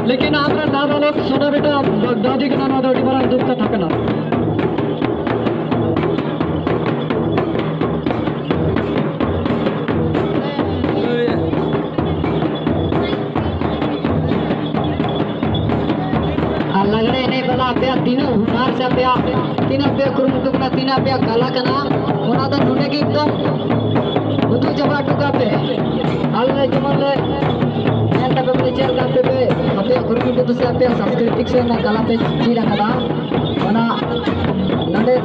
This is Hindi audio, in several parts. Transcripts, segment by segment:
लेकिन आपने दादा लोग सुना बेटा दादी के नाम दादी बड़ा दुख का थकना लगड़े नहीं बला पे तीनों हुनार से पे तीनों पे कुरुमुटुकना तीना पे काला कना ओना दा नुने के एकदम उदु जबा टुका पे अल्ले जमले एंटा पे चेर का पे अपे कुरुमुटु से पे सांस्कृतिक से ना काला पे चीरा कदा ओना नंदे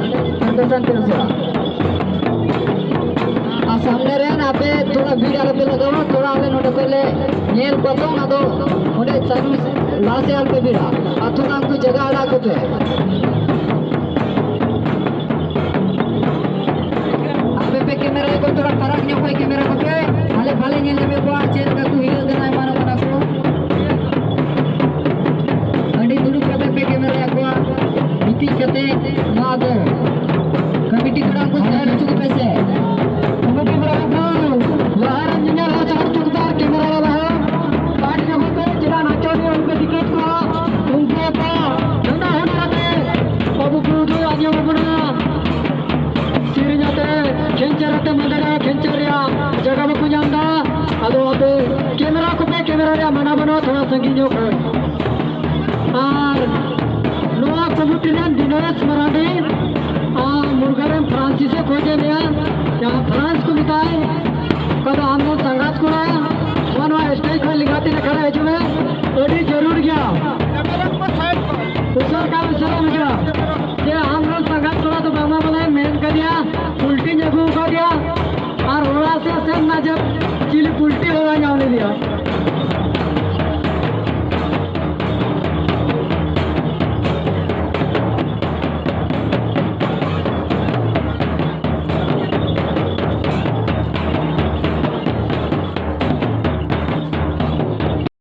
कंदसन पे से आ सामने रे ना पे थोड़ा भीड़ आले पे लगावा थोड़ा आले नोटे कोले नेल पतो ना दो ओडे चालू लासे आल पे भीड़ा अथुना कोई जगह आड़ा को तो आपे पे कैमरा को थोड़ा फर्क नहीं कोई कैमरा को पे भले भले नेल में को चेर का तू हिल देना मानो बना को अंडी दुरु पे कैमरा को नीति कते ना दो कमिटी कड़ा को शहर चुक पैसे कमिटी में को लहर इंजीनियर हो चार चुकदार कैमरा वाला है पार्टी में पे जिला नाचो ने उनके टिकट को उनके पा धंधा होना है बाबू कुदू आगे बढ़ना सिर जाते खेंचरते मदरा खेंचरिया जगह में कुछ आंदा अदो अबे कैमरा को पे कैमरा रे मना बनो थोड़ा संगीन को और नोआ कबूतरियां दिनेश मराठी मुर्गरम फ्रांसिस से खोजे लिया यहाँ फ्रांस को बिताए कद हम लोग संघात को वन स्टेज में लिखाती रखा है जो